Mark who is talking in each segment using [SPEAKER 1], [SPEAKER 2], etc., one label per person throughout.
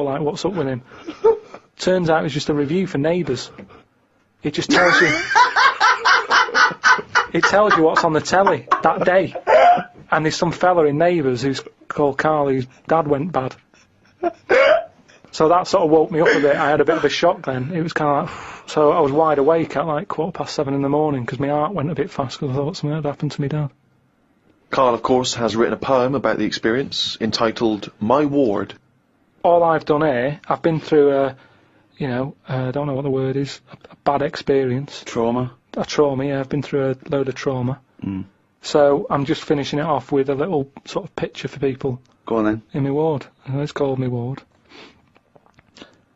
[SPEAKER 1] like, what's up with him? Turns out it was just a review for Neighbours. It just tells you... it tells you what's on the telly that day. And there's some fella in Neighbours who's called Karl, whose dad went bad. So that sort of woke me up a bit. I had a bit of a shock then. It was kind of like... So I was wide awake at like 7:15 in the morning because my heart went a bit fast because I thought something had happened to me dad.
[SPEAKER 2] Karl, of course, has written a poem about the experience entitled My Ward.
[SPEAKER 1] All I've done here, I've been through a, I don't know what the word is, a bad experience.
[SPEAKER 3] Trauma?
[SPEAKER 1] A trauma, yeah. I've been through a load of trauma.
[SPEAKER 3] Mm.
[SPEAKER 1] So I'm just finishing it off with a little sort of picture for people.
[SPEAKER 3] Go on then.
[SPEAKER 1] In my ward. It's called my ward.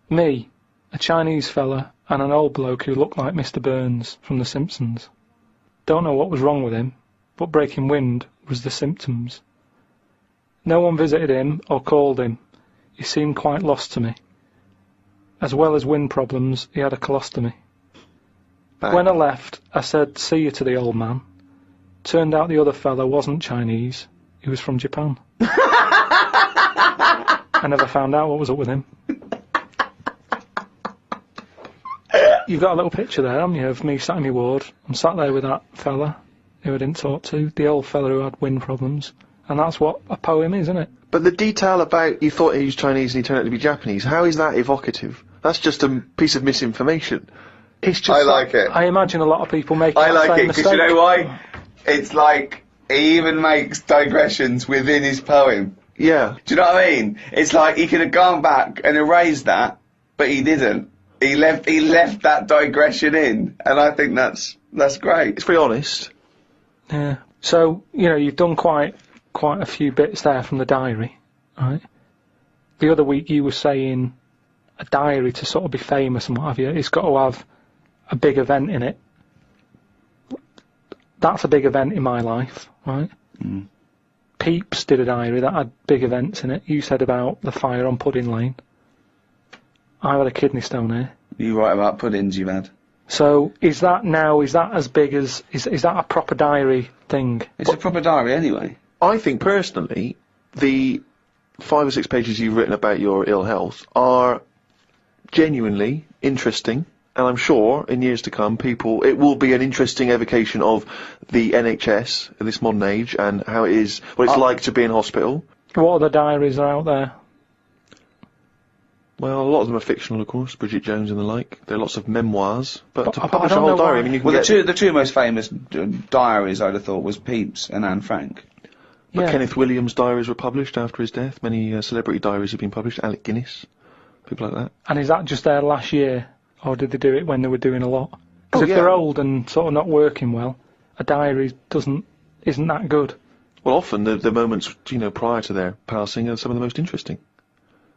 [SPEAKER 1] Me, a Chinese fella, and an old bloke who looked like Mr. Burns from The Simpsons. Don't know what was wrong with him, but breaking wind was the symptoms. No one visited him or called him. He seemed quite lost to me. As well as wind problems, he had a colostomy. When I left, I said see you to the old man. Turned out the other fella wasn't Chinese, he was from Japan. I never found out what was up with him. You've got a little picture there, haven't you, of me sat in my ward. I'm sat there with that fella who I didn't talk to, the old fella who had wind problems. And that's what a poem is, isn't it?
[SPEAKER 2] But the detail about you thought he was Chinese and he turned out to be Japanese, how is that evocative? That's just a piece of misinformation.
[SPEAKER 1] It's just
[SPEAKER 4] I like it.
[SPEAKER 1] I imagine a lot of people make
[SPEAKER 4] I
[SPEAKER 1] that
[SPEAKER 4] like
[SPEAKER 1] same
[SPEAKER 4] it, because
[SPEAKER 1] mistake.
[SPEAKER 4] you know why? It's like, he even makes digressions within his poem.
[SPEAKER 2] Yeah.
[SPEAKER 4] Do you know what I mean? It's like, he could have gone back and erased that, but he didn't. He left that digression in, and I think that's great.
[SPEAKER 2] It's very honest.
[SPEAKER 1] Yeah. So, you've done quite a few bits there from the diary, right? The other week you were saying a diary to sort of be famous and what have you, it's got to have a big event in it. That's a big event in my life, right?
[SPEAKER 3] Mm.
[SPEAKER 1] Peeps did a diary that had big events in it. You said about the fire on Pudding Lane. I had a kidney stone here.
[SPEAKER 3] You write about puddings you've had.
[SPEAKER 1] So, is that as big as... Is that a proper diary thing?
[SPEAKER 3] It's a proper diary anyway.
[SPEAKER 2] I think, personally, the 5 or 6 pages you've written about your ill health are genuinely interesting, and I'm sure, in years to come, it will be an interesting evocation of the NHS in this modern age, and how it is, what it's like to be in hospital.
[SPEAKER 1] What other diaries are out there?
[SPEAKER 2] Well, a lot of them are fictional, of course, Bridget Jones and the like. There are lots of memoirs, but to
[SPEAKER 1] I
[SPEAKER 2] publish a
[SPEAKER 1] don't
[SPEAKER 2] whole
[SPEAKER 1] know
[SPEAKER 2] diary,
[SPEAKER 1] why.
[SPEAKER 2] I mean, you can
[SPEAKER 3] Well,
[SPEAKER 2] get...
[SPEAKER 3] the two most famous diaries, I'd have thought, was Pepys and Anne Frank.
[SPEAKER 2] But
[SPEAKER 1] Yeah.
[SPEAKER 2] Kenneth Williams' diaries were published after his death. Many celebrity diaries have been published. Alec Guinness, people like that.
[SPEAKER 1] And is that just there last year, or did they do it when they were doing a lot? Because if
[SPEAKER 2] yeah.
[SPEAKER 1] they're old and sort of not working well, a diary isn't that good.
[SPEAKER 2] Well, often the moments, prior to their passing are some of the most interesting.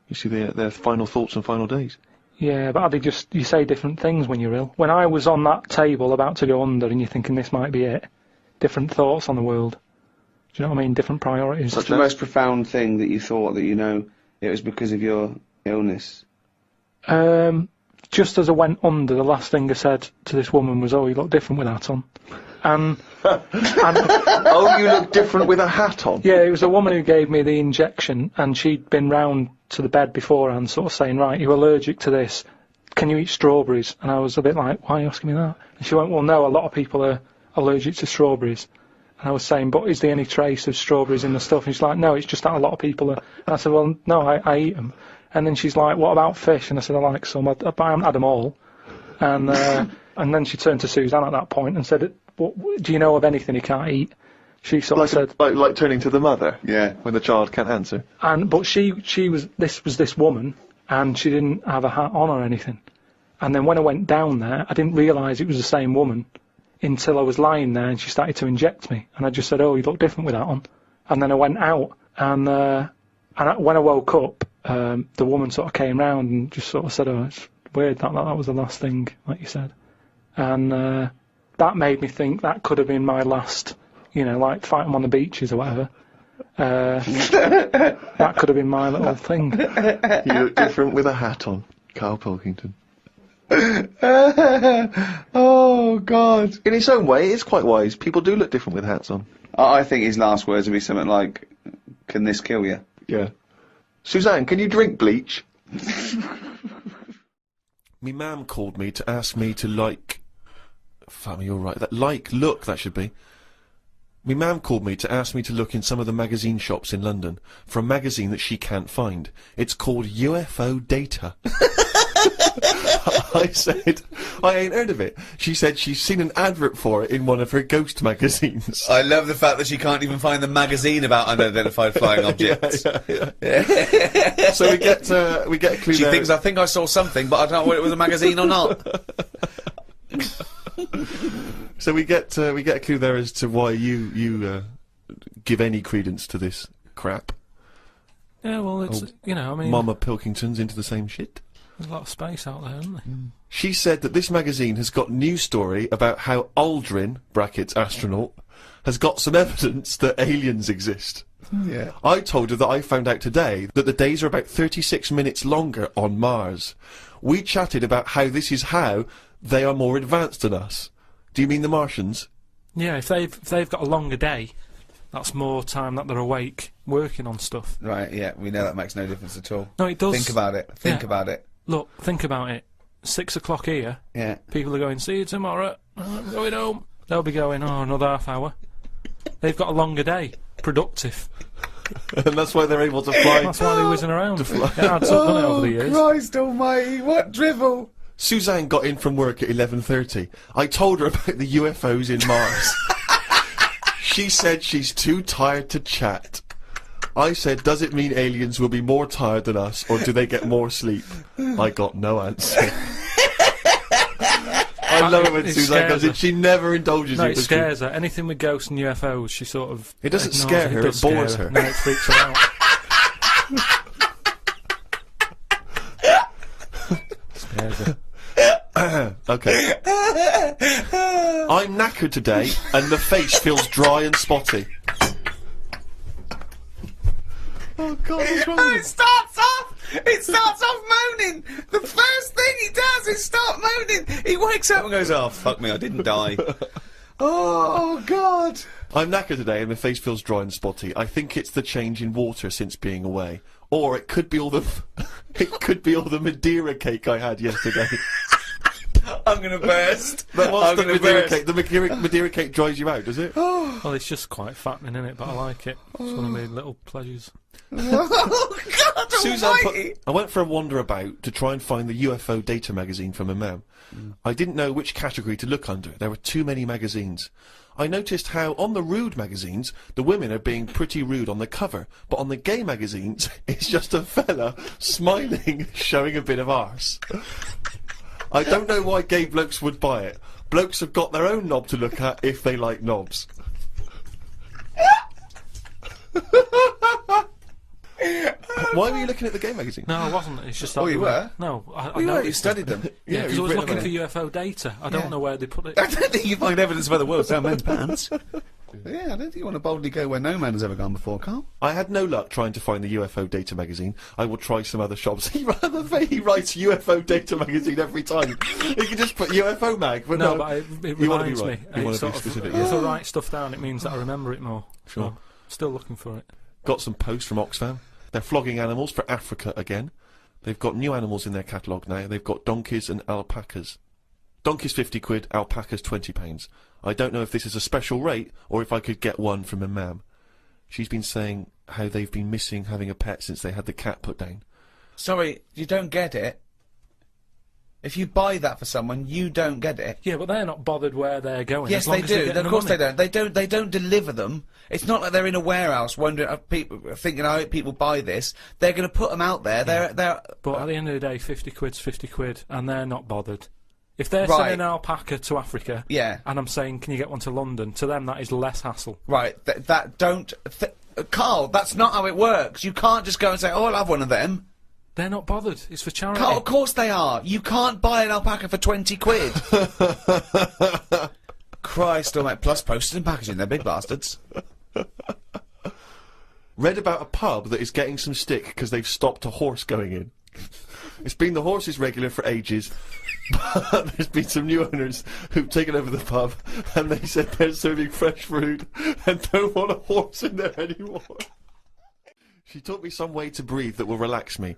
[SPEAKER 2] You see their final thoughts and final days.
[SPEAKER 1] Yeah, but you say different things when you're ill. When I was on that table about to go under and you're thinking this might be it, different thoughts on the world. Do you know what I mean? Different priorities.
[SPEAKER 3] What's the most profound thing that you thought that it was because of your illness?
[SPEAKER 1] Just as I went under, the last thing I said to this woman was, "Oh, you look different with that on." And
[SPEAKER 2] Oh, you look different with a hat on.
[SPEAKER 1] yeah, it was a woman who gave me the injection, and she'd been round to the bed beforehand, sort of saying, "Right, you're allergic to this. Can you eat strawberries?" And I was a bit like, "Why are you asking me that?" And she went, "Well, no, a lot of people are allergic to strawberries." And I was saying, "But is there any trace of strawberries in the stuff?" And she's like, "No, it's just that a lot of people are." And I said, "Well, no, I eat them." And then she's like, "What about fish?" And I said, "I like some, but I haven't had them all." And and then she turned to Suzanne at that point and said, "Do you know of anything you can't eat?" She sort of said,
[SPEAKER 2] like turning to the mother.
[SPEAKER 4] Yeah.
[SPEAKER 2] When the child can't answer.
[SPEAKER 1] but she was this woman, and she didn't have a hat on or anything. And then when I went down there, I didn't realise it was the same woman until I was lying there and she started to inject me. And I just said, "Oh, you look different with that on." And then I went out, and when I woke up, the woman sort of came round and just sort of said, "Oh, it's weird that was the last thing, like you said." And that made me think that could have been my last, like fighting on the beaches or whatever. That could have been my little thing.
[SPEAKER 2] You look different with a hat on, Karl Pilkington.
[SPEAKER 4] Oh, God.
[SPEAKER 2] In its own way, it's quite wise. People do look different with hats on.
[SPEAKER 3] I think his last words would be something like, "Can this kill you?"
[SPEAKER 2] Yeah. Suzanne, can you drink bleach? Me mum called me to ask me to like... Fuck me, you're right. Look, that should be. Me mum called me to ask me to look in some of the magazine shops in London for a magazine that she can't find. It's called UFO Data. I said, I ain't heard of it. She said she's seen an advert for it in one of her ghost magazines.
[SPEAKER 5] I love the fact that she can't even find the magazine about unidentified flying objects.
[SPEAKER 2] Yeah. So we get a clue
[SPEAKER 5] She
[SPEAKER 2] there.
[SPEAKER 5] thinks, I think I saw something, but I don't know whether it was a magazine or not.
[SPEAKER 2] So we get a clue there as to why you give any credence to this crap.
[SPEAKER 1] Yeah, well, it's, I mean...
[SPEAKER 2] Mama Pilkington's into the same shit.
[SPEAKER 1] There's a lot of space out there, isn't there?
[SPEAKER 2] She said that this magazine has got news story about how Aldrin, brackets astronaut, has got some evidence that aliens exist.
[SPEAKER 5] Yeah.
[SPEAKER 2] I told her that I found out today that the days are about 36 minutes longer on Mars. We chatted about how this is how they are more advanced than us. Do you mean the Martians?
[SPEAKER 1] Yeah, if they've got a longer day, that's more time that they're awake working on stuff.
[SPEAKER 5] Right, yeah, we know that makes no difference at all.
[SPEAKER 1] No, it does.
[SPEAKER 5] Think about it. Think about it.
[SPEAKER 1] Look, think about it. 6 o'clock here.
[SPEAKER 5] Yeah.
[SPEAKER 1] People are going, see you tomorrow. I'm going home. They'll be going, oh, another half hour. They've got a longer day. Productive.
[SPEAKER 2] And that's why they're able to fly.
[SPEAKER 1] That's why they're whizzing around. It adds up, doesn't it, over the years?
[SPEAKER 5] Christ almighty, what drivel!
[SPEAKER 2] Suzanne got in from work at 11:30. I told her about the UFOs in Mars. She said she's too tired to chat. I said, does it mean aliens will be more tired than us, or do they get more sleep? I got no answer. I love it when Suzanne goes in. She never indulges
[SPEAKER 1] No,
[SPEAKER 2] in
[SPEAKER 1] it scares her. Anything with ghosts and UFOs, she sort of...
[SPEAKER 2] It doesn't
[SPEAKER 1] ignores
[SPEAKER 2] scare her,
[SPEAKER 1] does
[SPEAKER 2] it bores
[SPEAKER 1] scare
[SPEAKER 2] her.
[SPEAKER 1] No, it freaks her out. Scares her.
[SPEAKER 2] Okay. I'm knackered today, and the face feels dry and spotty. Oh God, what's wrong with you?
[SPEAKER 5] It starts off moaning! The first thing he does is start moaning! He wakes up and goes, oh, fuck me, I didn't die. Oh, God!
[SPEAKER 2] I'm knackered today and my face feels dry and spotty. I think it's the change in water since being away. Or it could be all the... it could be all the Madeira cake I had yesterday.
[SPEAKER 5] I'm gonna burst.
[SPEAKER 2] But what's
[SPEAKER 5] I'm
[SPEAKER 2] the
[SPEAKER 5] gonna
[SPEAKER 2] Madeira
[SPEAKER 5] burst.
[SPEAKER 2] cake? The Madeira cake dries you out, does it?
[SPEAKER 1] Well, it's just quite fattening, isn't it? But I like it. It's one of my little pleasures.
[SPEAKER 5] Oh, God
[SPEAKER 2] Suzanne
[SPEAKER 5] almighty!
[SPEAKER 2] I went for a wander about to try and find the UFO Data magazine from my mum. I didn't know which category to look under. There were too many magazines. I noticed how on the rude magazines, the women are being pretty rude on the cover, but on the gay magazines, it's just a fella smiling, showing a bit of arse. I don't know why gay blokes would buy it. Blokes have got their own knob to look at if they like knobs. Why were you looking at the gay magazine?
[SPEAKER 1] No, I wasn't. It's just that...
[SPEAKER 5] Oh, you were?
[SPEAKER 1] No, I
[SPEAKER 5] You
[SPEAKER 1] noticed
[SPEAKER 5] studied them.
[SPEAKER 1] Yeah, because I
[SPEAKER 2] you've
[SPEAKER 1] was
[SPEAKER 2] written
[SPEAKER 1] looking
[SPEAKER 2] about
[SPEAKER 1] for UFO data. I don't know where they put it.
[SPEAKER 5] I don't think you find evidence of other worlds down men's pants. Yeah, I don't think you want to boldly go where no man has ever gone before, Carl.
[SPEAKER 2] I had no luck trying to find the UFO Data magazine. I will try some other shops. He writes UFO Data magazine every time. He can just put UFO mag, but
[SPEAKER 1] No,
[SPEAKER 2] no.
[SPEAKER 1] but it
[SPEAKER 2] You wanna be
[SPEAKER 1] reminds
[SPEAKER 2] right.
[SPEAKER 1] me.
[SPEAKER 2] You wanna
[SPEAKER 1] It's
[SPEAKER 2] be
[SPEAKER 1] sort of-
[SPEAKER 2] specific,
[SPEAKER 1] If
[SPEAKER 2] yeah.
[SPEAKER 1] I write stuff down, it means that I remember it more.
[SPEAKER 2] Sure.
[SPEAKER 1] So, still looking for it.
[SPEAKER 2] Got some posts from Oxfam. They're flogging animals for Africa again. They've got new animals in their catalogue now. They've got donkeys and alpacas. Donkeys 50 quid, alpacas 20 pounds. I don't know if this is a special rate or if I could get one from a mam. She's been saying how they've been missing having a pet since they had the cat put down.
[SPEAKER 5] Sorry, you don't get it. If you buy that for someone, you don't get it.
[SPEAKER 1] Yeah, but they're not bothered where they're going.
[SPEAKER 5] Yes,
[SPEAKER 1] as long
[SPEAKER 5] they
[SPEAKER 1] as they're
[SPEAKER 5] do.
[SPEAKER 1] getting
[SPEAKER 5] Of
[SPEAKER 1] the
[SPEAKER 5] course
[SPEAKER 1] money.
[SPEAKER 5] they don't. They don't deliver them. It's not like they're in a warehouse wondering, people thinking, I hope people buy this. They're going to put them out there. They're.
[SPEAKER 1] But at the end of the day, 50 quid's 50 quid, and they're not bothered. If they're
[SPEAKER 5] Right.
[SPEAKER 1] sending an alpaca to Africa,
[SPEAKER 5] Yeah.
[SPEAKER 1] and I'm saying, can you get one to London? To them, that is less hassle.
[SPEAKER 5] Right. Carl, that's not how it works. You can't just go and say, oh, I'll have one of them.
[SPEAKER 1] They're not bothered. It's for charity.
[SPEAKER 5] Carl, of course they are. You can't buy an alpaca for 20 quid. Christ almighty. Plus postage and packaging. They're big bastards.
[SPEAKER 2] Read about a pub that is getting some stick because they've stopped a horse going in. It's been the horse's regular for ages, but there's been some new owners who've taken over the pub, and they said they're serving fresh food and don't want a horse in there anymore. She taught me some way to breathe that will relax me.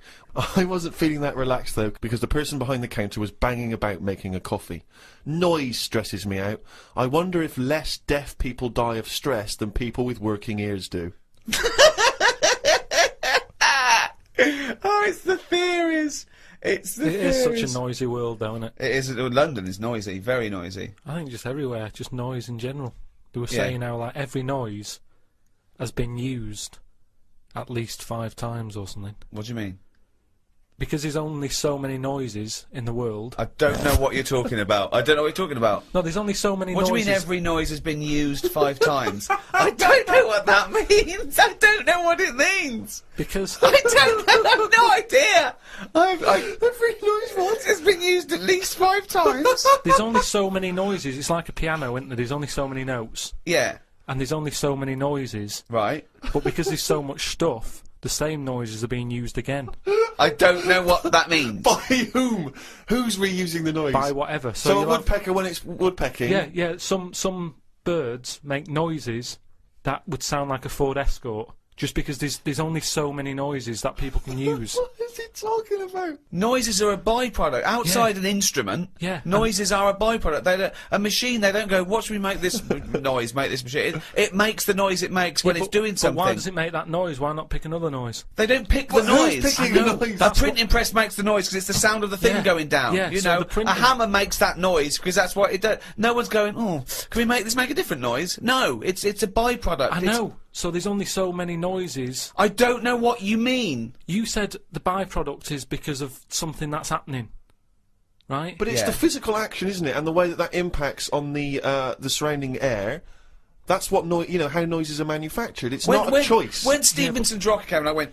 [SPEAKER 2] I wasn't feeling that relaxed, though, because the person behind the counter was banging about making a coffee. Noise stresses me out. I wonder if less deaf people die of stress than people with working ears do.
[SPEAKER 5] Oh, it's the theories. It's the theories.
[SPEAKER 1] It is such a noisy world, though, isn't it?
[SPEAKER 5] It is. London is noisy, very noisy.
[SPEAKER 1] I think just everywhere, just noise in general. They were
[SPEAKER 5] Yeah.
[SPEAKER 1] saying how, like, every noise has been used at least 5 times or something.
[SPEAKER 5] What do you mean?
[SPEAKER 1] Because there's only so many noises in the world.
[SPEAKER 5] I don't know what you're talking about. I don't know what you're talking about.
[SPEAKER 1] No, there's only so many
[SPEAKER 5] What
[SPEAKER 1] noises.
[SPEAKER 5] do you mean every noise has been used 5 times? I don't know what that means. I don't know what it means.
[SPEAKER 1] Because
[SPEAKER 5] I don't know. I've no idea. Every noise has been used at least 5 times.
[SPEAKER 1] there's only so many noises. It's like a piano, isn't there? There's only so many notes.
[SPEAKER 5] Yeah.
[SPEAKER 1] And there's only so many noises.
[SPEAKER 5] Right.
[SPEAKER 1] But because there's so much stuff, the same noises are being used again.
[SPEAKER 5] I don't know what that means.
[SPEAKER 2] By whom? Who's reusing the noise?
[SPEAKER 1] By whatever.
[SPEAKER 2] So a
[SPEAKER 1] you'll have-
[SPEAKER 2] woodpecker, when it's woodpecking...
[SPEAKER 1] Yeah. Some birds make noises that would sound like a Ford Escort, just because there's only so many noises that people can use.
[SPEAKER 2] What is he talking about?
[SPEAKER 5] Noises are a byproduct. Outside an instrument,
[SPEAKER 1] Yeah.
[SPEAKER 5] noises are a byproduct. A machine, they don't go, what should we make this noise, make this machine? It makes the noise it makes when it's doing something.
[SPEAKER 1] But why does it make that noise? Why not pick another noise?
[SPEAKER 5] They don't pick the
[SPEAKER 2] Well,
[SPEAKER 5] noise.
[SPEAKER 2] who's picking the noise?
[SPEAKER 5] A printing press makes the noise because it's the sound of the thing
[SPEAKER 1] Yeah.
[SPEAKER 5] going down.
[SPEAKER 1] Yeah,
[SPEAKER 5] you
[SPEAKER 1] so
[SPEAKER 5] know,
[SPEAKER 1] the printing-
[SPEAKER 5] a hammer makes that noise because that's what it does. No one's going, oh, can we make this make a different noise? No, it's a byproduct.
[SPEAKER 1] I
[SPEAKER 5] It's-
[SPEAKER 1] know. So there's only so many noises.
[SPEAKER 5] I don't know what you mean.
[SPEAKER 1] You said the byproduct is because of something that's happening, right?
[SPEAKER 2] But it's
[SPEAKER 5] Yeah.
[SPEAKER 2] the physical action, isn't it? And the way that impacts on the surrounding air. That's what how noises are manufactured. It's not a choice.
[SPEAKER 5] When Stevenson's rocket came and I went...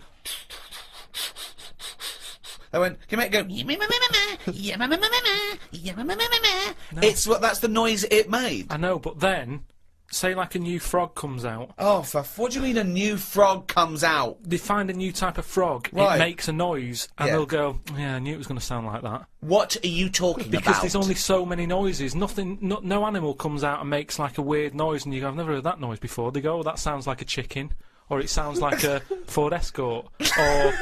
[SPEAKER 5] I went, can you make it go... It's what, that's the noise it made.
[SPEAKER 1] I know, but then, say like a new frog comes out.
[SPEAKER 5] Oh, what do you mean a new frog comes out?
[SPEAKER 1] They find a new type of frog,
[SPEAKER 5] Right.
[SPEAKER 1] it makes a noise, and
[SPEAKER 5] Yeah.
[SPEAKER 1] they'll go, yeah, I knew it was going to sound like that.
[SPEAKER 5] What are you talking
[SPEAKER 1] Because
[SPEAKER 5] about?
[SPEAKER 1] there's only so many noises. No animal comes out and makes like a weird noise, and you go, I've never heard that noise before. They go, oh, that sounds like a chicken, or it sounds like a Ford Escort, or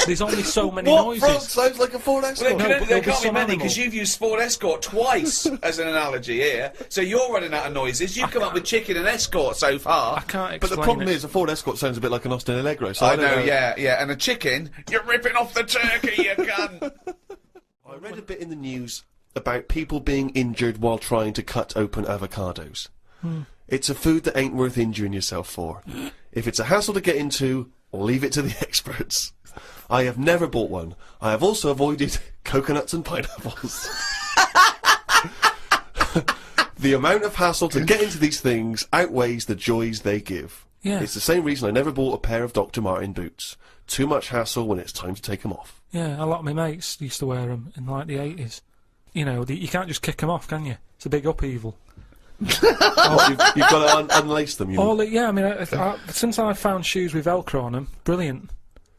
[SPEAKER 1] there's only so many
[SPEAKER 2] What
[SPEAKER 1] noises.
[SPEAKER 2] frog sounds like a Ford Escort?
[SPEAKER 1] No, but
[SPEAKER 5] there
[SPEAKER 1] there'll be
[SPEAKER 5] can't be
[SPEAKER 1] some
[SPEAKER 5] many
[SPEAKER 1] animal.
[SPEAKER 5] because you've used Ford Escort twice as an analogy here. So you're running out of noises. You've come up with chicken and escort so far.
[SPEAKER 1] I can't
[SPEAKER 2] But
[SPEAKER 1] explain
[SPEAKER 2] the problem
[SPEAKER 1] it.
[SPEAKER 2] is, a Ford Escort sounds a bit like an Austin Allegro. So
[SPEAKER 5] I
[SPEAKER 2] don't
[SPEAKER 5] know, yeah. And a chicken, you're ripping off the turkey, you cunt.
[SPEAKER 2] I read a bit in the news about people being injured while trying to cut open avocados. It's a food that ain't worth injuring yourself for. If it's a hassle to get into, leave it to the experts. I have never bought one. I have also avoided coconuts and pineapples. The amount of hassle to get into these things outweighs the joys they give.
[SPEAKER 1] Yeah.
[SPEAKER 2] It's the same reason I never bought a pair of Dr. Martin boots. Too much hassle when it's time to take them off.
[SPEAKER 1] Yeah, a lot of my mates used to wear them in like the 80s. You know, you can't just kick them off, can you? It's a big upheaval.
[SPEAKER 2] Oh, you've got to unlace them, you mean?
[SPEAKER 1] Yeah, I mean, since I found shoes with Velcro on them, brilliant.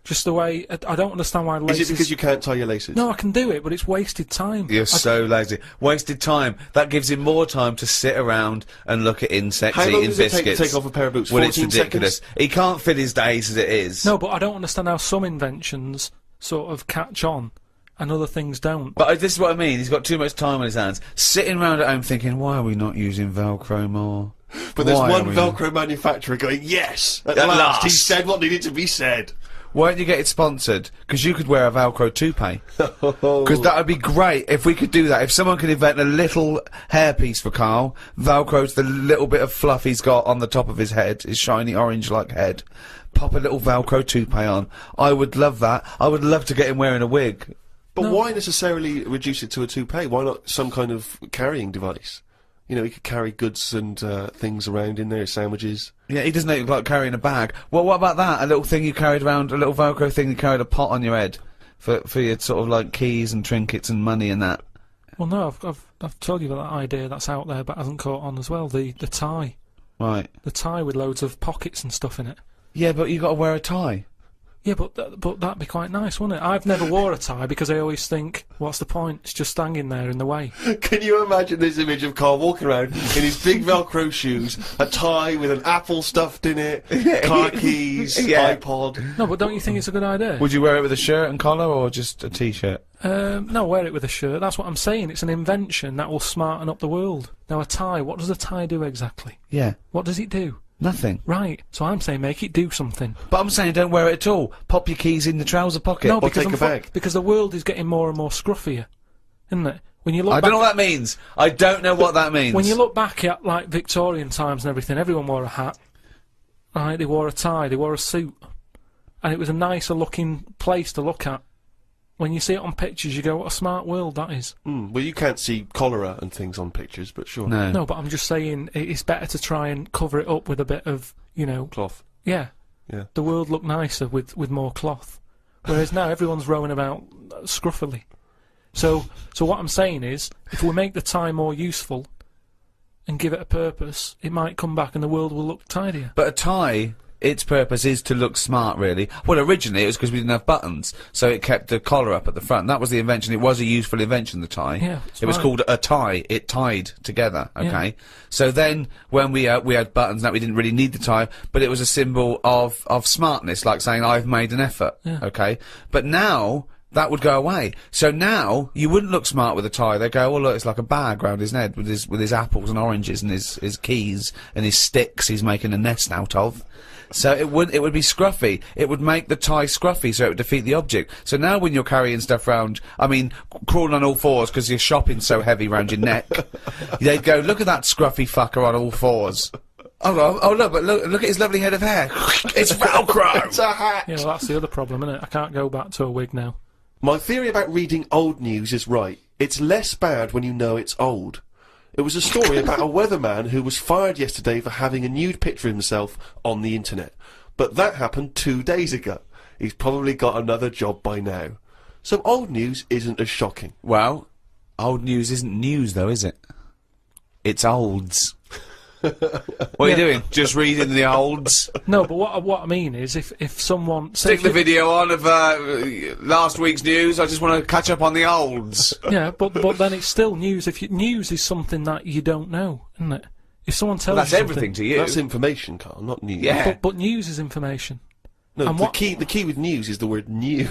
[SPEAKER 1] Just the way, I don't understand why laces...
[SPEAKER 2] Is it because you can't tie your laces?
[SPEAKER 1] No, I can do it, but it's wasted time.
[SPEAKER 5] You're so lazy. Wasted time. That gives him more time to sit around and look at insects
[SPEAKER 2] How long
[SPEAKER 5] eating
[SPEAKER 2] does it take
[SPEAKER 5] biscuits.
[SPEAKER 2] to take off a pair of boots?
[SPEAKER 5] Well, it's
[SPEAKER 2] 14
[SPEAKER 5] ridiculous.
[SPEAKER 2] seconds?
[SPEAKER 5] He can't fit his days as it is.
[SPEAKER 1] No, but I don't understand how some inventions sort of catch on and other things don't.
[SPEAKER 5] But this is what I mean. He's got too much time on his hands. Sitting around at home thinking, why are we not using Velcro more?
[SPEAKER 2] But there's
[SPEAKER 5] Why
[SPEAKER 2] one
[SPEAKER 5] are we
[SPEAKER 2] Velcro manufacturer going, yes! At
[SPEAKER 5] At
[SPEAKER 2] last! He
[SPEAKER 5] last.
[SPEAKER 2] said what needed to be said.
[SPEAKER 5] Why don't you get it sponsored? Because you could wear a Velcro toupee. Because that would be great if we could do that. If someone could invent a little hairpiece for Karl, Velcro's the little bit of fluff he's got on the top of his head, his shiny orange-like head. Pop a little Velcro toupee on. I would love that. I would love to get him wearing a wig.
[SPEAKER 2] But why necessarily reduce it to a toupee? Why not some kind of carrying device? You know, he could carry goods and things around in there, sandwiches.
[SPEAKER 5] Yeah, he doesn't look like carrying a bag. Well, what about that? A little thing you carried around, a little Velcro thing you carried a pot on your head for your sort of like keys and trinkets and money and that.
[SPEAKER 1] Well, no, I've told you about that idea that's out there but hasn't caught on as well. The tie.
[SPEAKER 5] Right.
[SPEAKER 1] The tie with loads of pockets and stuff in it.
[SPEAKER 5] Yeah, but you got to wear a tie.
[SPEAKER 1] Yeah, but that'd be quite nice, wouldn't it? I've never wore a tie because I always think, what's the point? It's just hanging there in the way.
[SPEAKER 6] Can you imagine this image of Karl walking around in his big Velcro shoes, a tie with an apple stuffed in it, car keys, iPod?
[SPEAKER 1] No, but don't you think it's a good idea?
[SPEAKER 5] Would you wear it with a shirt and collar or just a t-shirt?
[SPEAKER 1] No, wear it with a shirt. That's what I'm saying. It's an invention that will smarten up the world. Now, a tie, what does a tie do exactly?
[SPEAKER 5] Yeah.
[SPEAKER 1] What does it do?
[SPEAKER 5] Nothing.
[SPEAKER 1] Right. So I'm saying make it do something.
[SPEAKER 5] But I'm saying don't wear it at all. Pop your keys in the trouser pocket.
[SPEAKER 1] No,
[SPEAKER 6] or
[SPEAKER 1] because
[SPEAKER 6] take a bag.
[SPEAKER 1] because the world is getting more and more scruffier, isn't it? When you look
[SPEAKER 5] I
[SPEAKER 1] back
[SPEAKER 5] don't know what that means. I don't know what that means.
[SPEAKER 1] when you look back at, like, Victorian times and everything, everyone wore a hat. Right, they wore a tie, they wore a suit. And it was a nicer looking place to look at. When you see it on pictures, you go, what a smart world that is.
[SPEAKER 6] Well, you can't see cholera and things on pictures, but sure.
[SPEAKER 5] No.
[SPEAKER 1] No, but I'm just saying it's better to try and cover it up with a bit of, you know...
[SPEAKER 6] Cloth.
[SPEAKER 1] Yeah.
[SPEAKER 6] Yeah.
[SPEAKER 1] The world looked nicer with more cloth. Whereas now everyone's rowing about scruffily. So what I'm saying is, if we make the tie more useful and give it a purpose, it might come back and the world will look tidier.
[SPEAKER 5] But a tie, its purpose is to look smart, really. Well, originally it was because we didn't have buttons, so it kept the collar up at the front. That was the invention. It was a useful invention, the tie.
[SPEAKER 1] Yeah,
[SPEAKER 5] it was
[SPEAKER 1] right.
[SPEAKER 5] called a tie. It tied together, okay?
[SPEAKER 1] Yeah.
[SPEAKER 5] So then, when we had buttons, that we didn't really need the tie, but it was a symbol of smartness, like saying, I've made an effort, okay? But now... that would go away. So now, you wouldn't look smart with a tie. They go, well, look, it's like a bag round his head with his apples and oranges and his keys and his sticks he's making a nest out of. So it would be scruffy. It would make the tie scruffy, so it would defeat the object. So now when you're carrying stuff round, I mean, crawling on all fours because your shopping's so heavy round your neck, they'd go, look at that scruffy fucker on all fours. Oh look, but look at his lovely head of hair. It's Velcro!
[SPEAKER 6] It's a hat!
[SPEAKER 1] Yeah, well, that's the other problem, isn't it? I can't go back to a wig now.
[SPEAKER 6] My theory about reading old news is right. It's less bad when you know it's old. It was a story about a weatherman who was fired yesterday for having a nude picture of himself on the internet. But that happened 2 days ago. He's probably got another job by now. So old news isn't as shocking.
[SPEAKER 5] Well, old news isn't news, though, is it? It's olds. What are you doing? Just reading the olds?
[SPEAKER 1] No, but what I mean is, if someone...
[SPEAKER 5] Stick the video on of last week's news. I just want to catch up on the olds.
[SPEAKER 1] Yeah, but then it's still news. News is something that you don't know, isn't it? If someone tells
[SPEAKER 5] That's
[SPEAKER 1] you
[SPEAKER 5] everything to you.
[SPEAKER 6] That's information, Carl, not news.
[SPEAKER 5] Yeah.
[SPEAKER 1] But news is information.
[SPEAKER 6] No,
[SPEAKER 1] And
[SPEAKER 6] the key with news is the word new.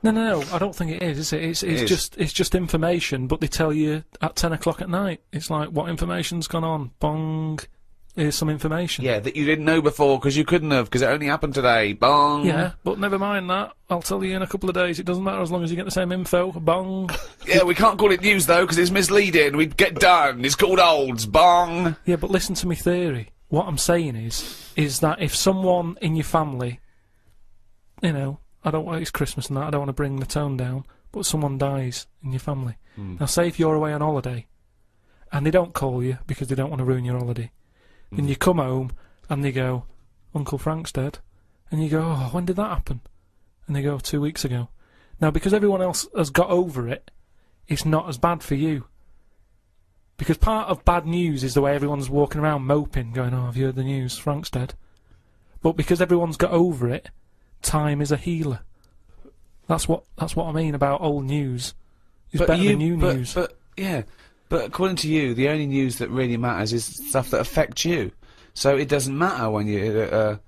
[SPEAKER 1] No, I don't think it is it? It's just information, but they tell you at 10 o'clock at night. It's like, what information's gone on? Bong. Here's some information.
[SPEAKER 5] Yeah, that you didn't know before because you couldn't have, because it only happened today. Bong.
[SPEAKER 1] Yeah, but never mind that. I'll tell you in a couple of days. It doesn't matter as long as you get the same info. Bong.
[SPEAKER 5] Yeah, we can't call it news though because it's misleading. We'd get done. It's called olds. Bong.
[SPEAKER 1] Yeah, but listen to me theory. What I'm saying is that if someone in your family, you know, it's Christmas and that, I don't want to bring the tone down, but someone dies in your family. Now, say if you're away on holiday, and they don't call you because they don't want to ruin your holiday, and you come home, and they go, Uncle Frank's dead, and you go, oh, when did that happen? And they go, 2 weeks ago. Now, because everyone else has got over it, it's not as bad for you. Because part of bad news is the way everyone's walking around moping, going, oh, have you heard the news? Frank's dead. But because everyone's got over it, time is a healer. That's what I mean about old news. It's better than new news.
[SPEAKER 5] But according to you, the only news that really matters is stuff that affects you. So it doesn't matter when you... there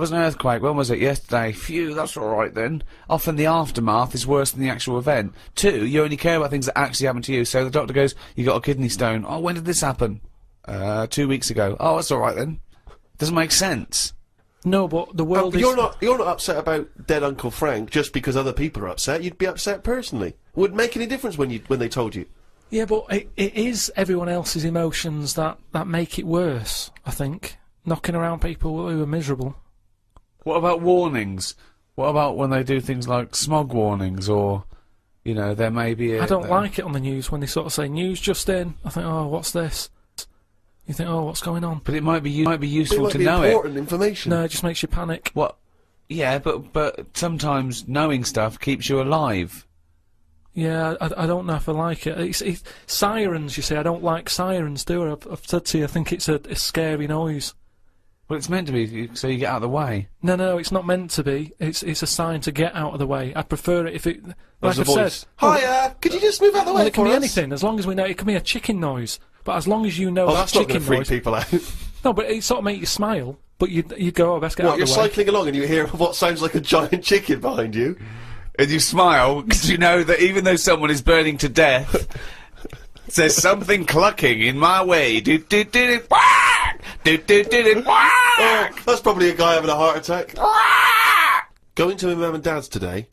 [SPEAKER 5] was an earthquake, when was it? Yesterday. Phew, that's alright then. Often the aftermath is worse than the actual event. 2, you only care about things that actually happen to you. So the doctor goes, you got a kidney stone. Oh, when did this happen? 2 weeks ago. Oh, that's alright then. Doesn't make sense.
[SPEAKER 1] No, but the world is...
[SPEAKER 6] You're not upset about dead Uncle Frank just because other people are upset. You'd be upset personally. Would it make any difference when they told you?
[SPEAKER 1] Yeah, but it is everyone else's emotions that make it worse, I think. Knocking around people who are miserable.
[SPEAKER 5] What about warnings? What about when they do things like smog warnings, or, you know, there may be a...
[SPEAKER 1] I don't like it on the news when they sort of say, news just in. I think, oh, what's this? You think, oh, what's going on?
[SPEAKER 5] But it might be useful to know
[SPEAKER 6] important information.
[SPEAKER 1] No, it just makes you panic.
[SPEAKER 5] What? Yeah, but sometimes knowing stuff keeps you alive.
[SPEAKER 1] Yeah, I don't know if I like it. It's sirens, you see. I don't like sirens, do I? I've said to you, I think it's a scary noise.
[SPEAKER 5] Well, it's meant to be so you get out of the way.
[SPEAKER 1] No, it's not meant to be. It's a sign to get out of the way. I'd prefer it if it, like I've
[SPEAKER 6] voice.
[SPEAKER 1] said.
[SPEAKER 6] Hiya! Could you just move out of the way
[SPEAKER 1] Well, it can
[SPEAKER 6] for
[SPEAKER 1] be
[SPEAKER 6] us?
[SPEAKER 1] anything, as long as we know. It can be a chicken noise, but as long as you know
[SPEAKER 6] Oh,
[SPEAKER 1] that's
[SPEAKER 6] that's not going
[SPEAKER 1] chicken
[SPEAKER 6] to freak
[SPEAKER 1] noise.
[SPEAKER 6] people out.
[SPEAKER 1] No, but it sort of make you smile. But you'd go, oh, best get
[SPEAKER 6] What,
[SPEAKER 1] out
[SPEAKER 6] you're
[SPEAKER 1] of the way.
[SPEAKER 6] cycling along and you hear what sounds like a giant chicken behind you?
[SPEAKER 5] And you smile because you know that even though someone is burning to death, there's something clucking in my way. Do do do do whack! Do do do do whack!
[SPEAKER 6] Oh, that's probably a guy having a heart attack. Going to my mum and dad's today.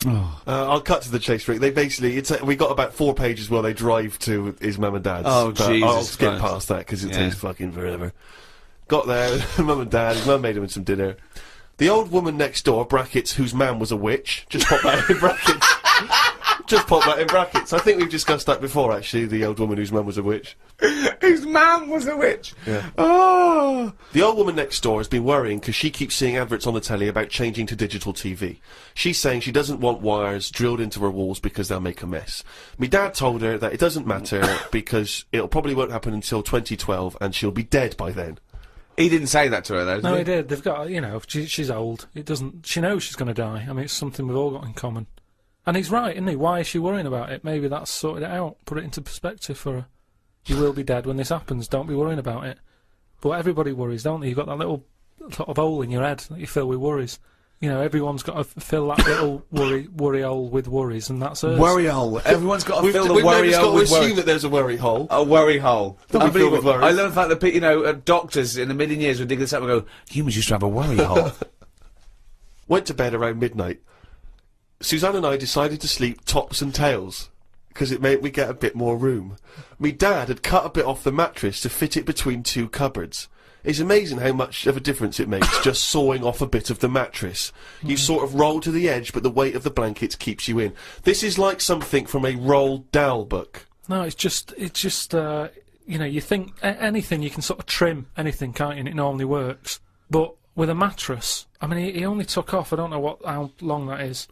[SPEAKER 6] I'll cut to the chase, Rick. They basically, we got about 4 pages while they drive to his mum and dad's.
[SPEAKER 5] Oh,
[SPEAKER 6] but
[SPEAKER 5] Jesus
[SPEAKER 6] I'll skip
[SPEAKER 5] Christ.
[SPEAKER 6] past that because it takes fucking forever. Got there, mum and dad. His mum made him some dinner. The old woman next door, brackets, whose man was a witch. Just pop that in brackets. Just pop that in brackets. I think we've discussed that before, actually. The old woman whose mum was a witch.
[SPEAKER 5] Whose man was a witch.
[SPEAKER 6] Yeah.
[SPEAKER 5] Oh.
[SPEAKER 6] The old woman next door has been worrying because she keeps seeing adverts on the telly about changing to digital TV. She's saying she doesn't want wires drilled into her walls because they'll make a mess. My dad told her that it doesn't matter because it'll probably won't happen until 2012 and she'll be dead by then.
[SPEAKER 5] He didn't say that to her though.
[SPEAKER 1] No, he did. They've got, she's old. It doesn't. She knows she's going to die. I mean, it's something we've all got in common. And he's right, isn't he? Why is she worrying about it? Maybe that's sorted it out. Put it into perspective for her. You will be dead when this happens. Don't be worrying about it. But everybody worries, don't they? You've got that little sort of hole in your head that you fill with worries. Everyone's got to fill that little worry hole with worries, and that's us.
[SPEAKER 5] Worry hole. Everyone's got to fill the
[SPEAKER 6] We've
[SPEAKER 5] worry
[SPEAKER 6] never
[SPEAKER 5] hole
[SPEAKER 6] got
[SPEAKER 5] with
[SPEAKER 6] to assume
[SPEAKER 5] worry.
[SPEAKER 6] that there's a worry hole.
[SPEAKER 5] A worry hole.
[SPEAKER 6] That we fill with worries.
[SPEAKER 5] I love the fact that doctors in a million years would dig this up and go, humans used to have a worry hole.
[SPEAKER 6] Went to bed around midnight. Suzanne and I decided to sleep tops and tails because it made me get a bit more room. Me dad had cut a bit off the mattress to fit it between 2 cupboards. It's amazing how much of a difference it makes just sawing off a bit of the mattress. You sort of roll to the edge, but the weight of the blankets keeps you in. This is like something from a Roald Dahl book.
[SPEAKER 1] No, it's just you think anything you can sort of trim anything, can't you? And it normally works. But with a mattress, I mean, he only took off, I don't know how long that is,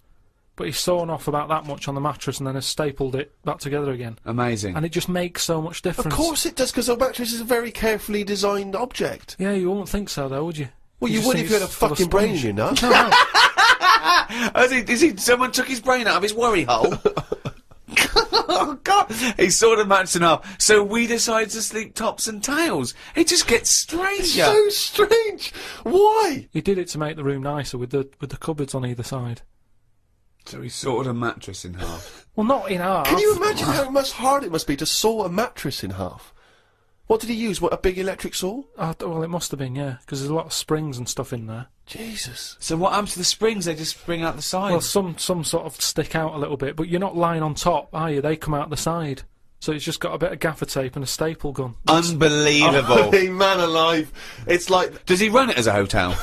[SPEAKER 1] but he's sawn off about that much on the mattress and then has stapled it back together again.
[SPEAKER 5] Amazing.
[SPEAKER 1] And it just makes so much difference.
[SPEAKER 6] Of course it does, because a mattress is a very carefully designed object.
[SPEAKER 1] Yeah, you wouldn't think so, though, would you?
[SPEAKER 6] Well, you
[SPEAKER 1] just
[SPEAKER 6] would
[SPEAKER 1] think
[SPEAKER 6] if you had a
[SPEAKER 1] it's full of
[SPEAKER 6] fucking brain in
[SPEAKER 1] sponge.
[SPEAKER 6] your nut.
[SPEAKER 1] No.
[SPEAKER 5] Someone took his brain out of his worry hole? Oh, God. He sawed a mattress in half. So we decided to sleep tops and tails. It just gets stranger.
[SPEAKER 6] So strange. Why?
[SPEAKER 1] He did it to make the room nicer with the cupboards on either side.
[SPEAKER 5] So he sawed a mattress in half.
[SPEAKER 1] Well, not in half.
[SPEAKER 6] Can you imagine how much hard it must be to saw a mattress in half? What did he use? What, a big electric saw?
[SPEAKER 1] Well, it must have been, yeah, because there's a lot of springs and stuff in there.
[SPEAKER 6] Jesus.
[SPEAKER 5] So what happens to the springs? They just spring out the side.
[SPEAKER 1] Well, some sort of stick out a little bit, but you're not lying on top, are you? They come out the side. So it's just got a bit of gaffer tape and a staple gun.
[SPEAKER 5] Unbelievable.
[SPEAKER 6] Hey, man alive. It's like...
[SPEAKER 5] Does he run it as a hotel?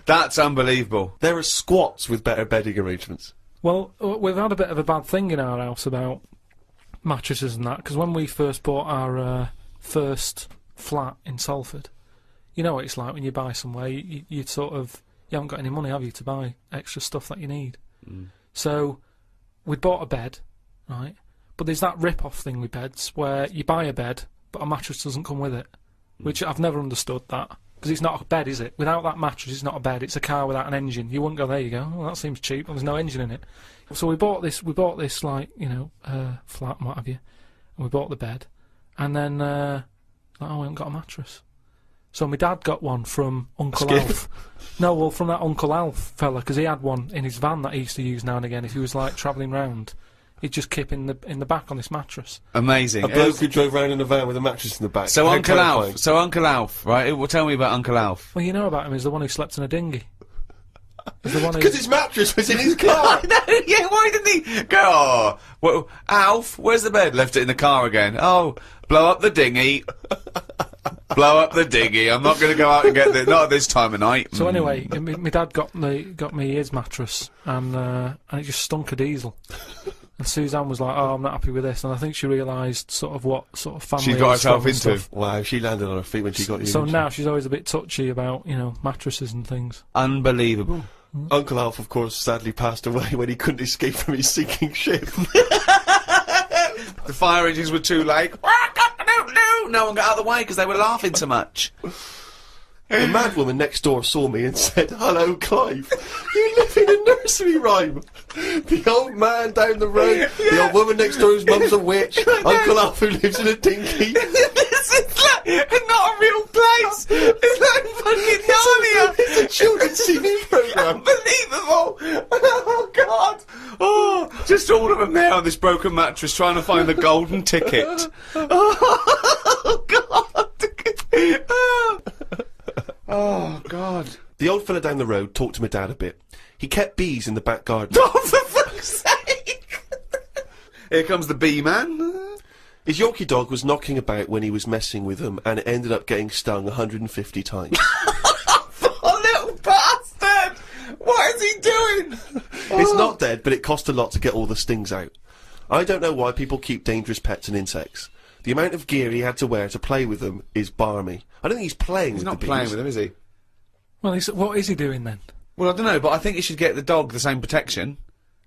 [SPEAKER 5] That's unbelievable.
[SPEAKER 6] There are squats with better bedding arrangements.
[SPEAKER 1] Well, we've had a bit of a bad thing in our house about mattresses and that, because when we first bought our first flat in Salford, you know what it's like when you buy somewhere, you haven't got any money, have you, to buy extra stuff that you need. So we'd bought a bed, right, but there's that rip-off thing with beds where you buy a bed but a mattress doesn't come with it, which I've never understood that, because it's not a bed, is it? Without that mattress it's not a bed, it's a car without an engine. You wouldn't go, there you go, well, that seems cheap, well, there's no engine in it. So we bought this like, flat and what have you, and we bought the bed, and then, we haven't got a mattress. So my dad got one from Uncle Alf. No, well, from that Uncle Alf fella, because he had one in his van that he used to use now and again if he was, like, travelling round. He'd just keep in the back on this mattress.
[SPEAKER 5] Amazing.
[SPEAKER 6] A bloke who drove around in a van with a mattress in the back.
[SPEAKER 5] So
[SPEAKER 6] How
[SPEAKER 5] Uncle
[SPEAKER 6] terrifying.
[SPEAKER 5] Alf, right? Well, tell me about Uncle Alf.
[SPEAKER 1] Well, you know about him, he's the one who slept in a dinghy. He's the one who...
[SPEAKER 6] Because his mattress was in his car.
[SPEAKER 5] Yeah, why didn't he go, oh, well, Alf, where's the bed? Left it in the car again. Oh, blow up the dinghy. Blow up the dinghy. I'm not going to go out and get it. Not at this time of night.
[SPEAKER 1] So anyway, my dad got me his mattress, and it just stunk of diesel. And Suzanne was like, "Oh, I'm not happy with this," and I think she realised sort of what sort of family
[SPEAKER 5] She's got herself
[SPEAKER 1] and
[SPEAKER 5] into.
[SPEAKER 1] stuff.
[SPEAKER 6] Wow, she landed on her feet when she got you.
[SPEAKER 1] So now she's always a bit touchy about mattresses and things.
[SPEAKER 5] Unbelievable.
[SPEAKER 6] Uncle Alf, of course, sadly passed away when he couldn't escape from his sinking ship.
[SPEAKER 5] The fire engines were too late. No one got out of the way because they were laughing so much.
[SPEAKER 6] The madwoman next door saw me and said, "Hello, Clive. You live in a nursery rhyme." The old man down the road, the old woman next door whose mum's a witch, Uncle Alf who lives in a dinky.
[SPEAKER 4] This is like not a real place. It's like fucking Narnia.
[SPEAKER 6] It's a children's TV programme.
[SPEAKER 4] Unbelievable. Oh God.
[SPEAKER 5] Oh, just all of them there on this broken mattress trying to find the golden ticket. Oh, God. Oh, God.
[SPEAKER 6] The old fella down the road talked to my dad a bit. He kept bees in the back garden.
[SPEAKER 5] Oh, for fuck's sake! Here comes the bee man.
[SPEAKER 6] His Yorkie dog was knocking about when he was messing with them, and it ended up getting stung 150 times.
[SPEAKER 4] Oh, little bastard. What is he doing?
[SPEAKER 6] It's not dead, but it cost a lot to get all the stings out. I don't know why people keep dangerous pets and insects. The amount of gear he had to wear to play with them is barmy. I don't think he's playing with the bees.
[SPEAKER 5] He's not playing with them, is he?
[SPEAKER 1] Well, what is he doing then?
[SPEAKER 5] Well, I don't know, but I think you should get the dog the same protection.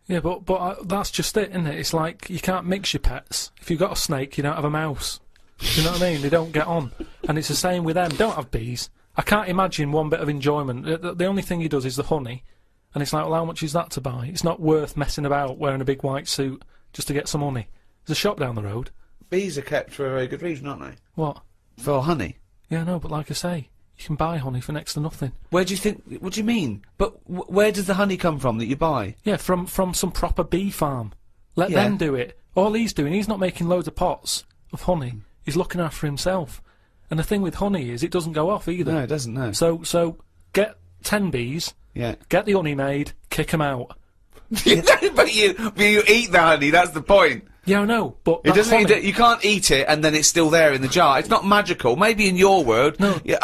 [SPEAKER 1] Yeah, but that's just it, isn't it? It's like you can't mix your pets. If you've got a snake, you don't have a mouse. Do you know what I mean? They don't get on. And it's the same with them. Don't have bees. I can't imagine one bit of enjoyment. The only thing he does is the honey. And it's like, well, how much is that to buy? It's not worth messing about wearing a big white suit just to get some honey. There's a shop down the road.
[SPEAKER 5] Bees are kept for a very good reason, aren't they?
[SPEAKER 1] What?
[SPEAKER 5] For honey.
[SPEAKER 1] Yeah, no, but like I say, you can buy honey for next to nothing.
[SPEAKER 5] Where do you think... What do you mean? But where does the honey come from that you buy?
[SPEAKER 1] Yeah, from some proper bee farm. Let them do it. All he's doing, he's not making loads of pots of honey. He's looking after himself. And the thing with honey is it doesn't go off either.
[SPEAKER 5] No, it doesn't, no.
[SPEAKER 1] So get 10 bees,
[SPEAKER 5] Yeah.
[SPEAKER 1] get the honey made, kick them out.
[SPEAKER 5] But you eat the honey, that's the point.
[SPEAKER 1] Yeah, I know, but
[SPEAKER 5] It doesn't.
[SPEAKER 1] honey,
[SPEAKER 5] You can't eat it and then it's still there in the jar. It's not magical. Maybe in your world,
[SPEAKER 1] No.
[SPEAKER 5] yeah,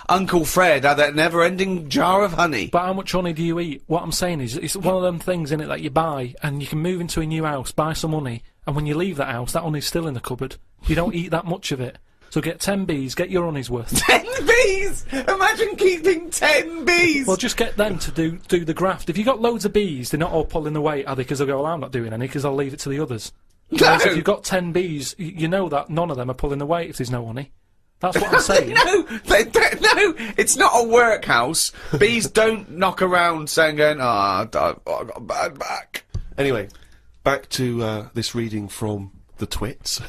[SPEAKER 5] Uncle Fred had that never-ending jar of honey.
[SPEAKER 1] But how much honey do you eat? What I'm saying is, it's one of them things in it that you buy, and you can move into a new house, buy some honey, and when you leave that house, that honey's still in the cupboard. You don't eat that much of it. So get 10 bees, get your honey's worth.
[SPEAKER 4] 10 bees! Imagine keeping 10 bees!
[SPEAKER 1] Well, just get them to do the graft. If you've got loads of bees, they're not all pulling the weight, are they? Because they'll go, well, I'm not doing any, because I'll leave it to the others. Whereas if you've got 10 bees, you know that none of them are pulling the weight if there's no honey. That's what I'm saying.
[SPEAKER 5] No, no, it's not a workhouse. Bees don't knock around saying, I got a bad back.
[SPEAKER 6] Anyway, back to this reading from the twits.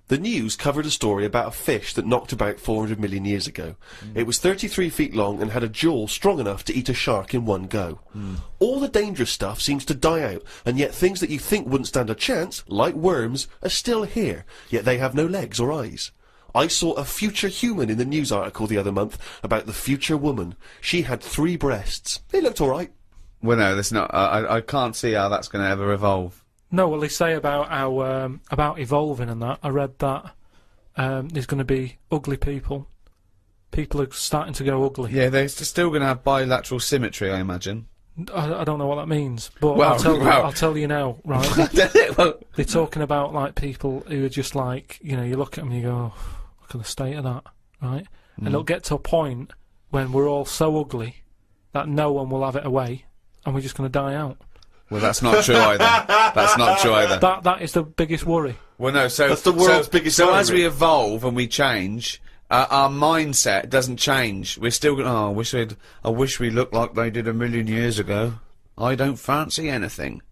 [SPEAKER 6] The news covered a story about a fish that knocked about 400 million years ago. It was 33 feet long and had a jaw strong enough to eat a shark in one go. All the dangerous stuff seems to die out, and yet things that you think wouldn't stand a chance, like worms, are still here, yet they have no legs or eyes. I saw a future human in the news article the other month about the future woman. She had 3 breasts. They looked alright.
[SPEAKER 5] Well, no, that's not. I can't see how that's going to ever evolve.
[SPEAKER 1] No, well, they say about how about evolving and that. I read that there's going to be ugly people. People are starting to go ugly.
[SPEAKER 5] Yeah, they're still going to have bilateral symmetry, I imagine.
[SPEAKER 1] I don't know what that means, but
[SPEAKER 5] Well,
[SPEAKER 1] I'll tell you now, right? They're talking about like people who are just like, you know, you look at them and you go, oh, look at the state of that, right? And it'll get to a point when we're all so ugly that no one will have it away, and we're just going to die out.
[SPEAKER 5] Well, that's not true either. That's not true either.
[SPEAKER 1] That is the biggest worry.
[SPEAKER 5] Well, no, so...
[SPEAKER 6] That's the world's biggest
[SPEAKER 5] So
[SPEAKER 6] worry,
[SPEAKER 5] as we evolve and we change, our mindset doesn't change. We're still going, I wish we looked like they did a million years ago. I don't fancy anything.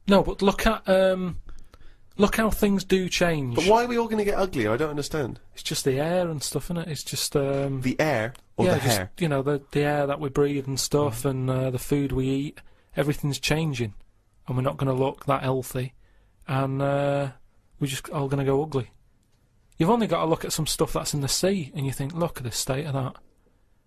[SPEAKER 1] No, but look at how things do change.
[SPEAKER 6] But why are we all going to get ugly? I don't understand.
[SPEAKER 1] It's just the air and stuff, isn't it? It's just
[SPEAKER 6] The air or
[SPEAKER 1] yeah,
[SPEAKER 6] the
[SPEAKER 1] just,
[SPEAKER 6] hair?
[SPEAKER 1] you know, the air that we breathe and stuff, and the food we eat. Everything's changing, and we're not going to look that healthy, and we're just all going to go ugly. You've only got to look at some stuff that's in the sea, and you think, look at the state of that.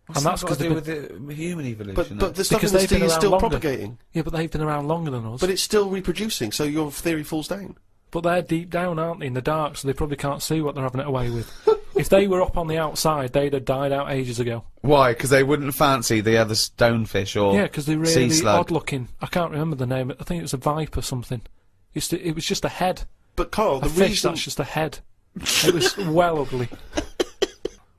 [SPEAKER 5] What's
[SPEAKER 1] and that's
[SPEAKER 5] got to
[SPEAKER 1] because
[SPEAKER 5] do with the human evolution?
[SPEAKER 6] But the stuff
[SPEAKER 1] Because
[SPEAKER 6] in the
[SPEAKER 1] they've been
[SPEAKER 6] sea is
[SPEAKER 1] around
[SPEAKER 6] still
[SPEAKER 1] longer.
[SPEAKER 6] propagating.
[SPEAKER 1] Yeah, but they've been around longer than us.
[SPEAKER 6] But it's still reproducing, so your theory falls down.
[SPEAKER 1] But they're deep down, aren't they, in the dark, so they probably can't see what they're having it away with. If they were up on the outside, they'd have died out ages ago.
[SPEAKER 5] Why? Because they wouldn't fancy the other stonefish or
[SPEAKER 1] Yeah, because they're
[SPEAKER 5] sea
[SPEAKER 1] really
[SPEAKER 5] slug.
[SPEAKER 1] odd-looking. I can't remember the name. I think it was a viper or something. It was just a head.
[SPEAKER 6] But Carl,
[SPEAKER 1] A
[SPEAKER 6] the
[SPEAKER 1] fish
[SPEAKER 6] reason...
[SPEAKER 1] that's just a head. It was well ugly.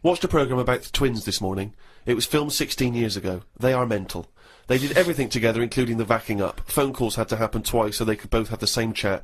[SPEAKER 6] Watched a programme about the twins this morning. It was filmed 16 years ago. They are mental. They did everything together, including the vacking up. Phone calls had to happen twice so they could both have the same chat.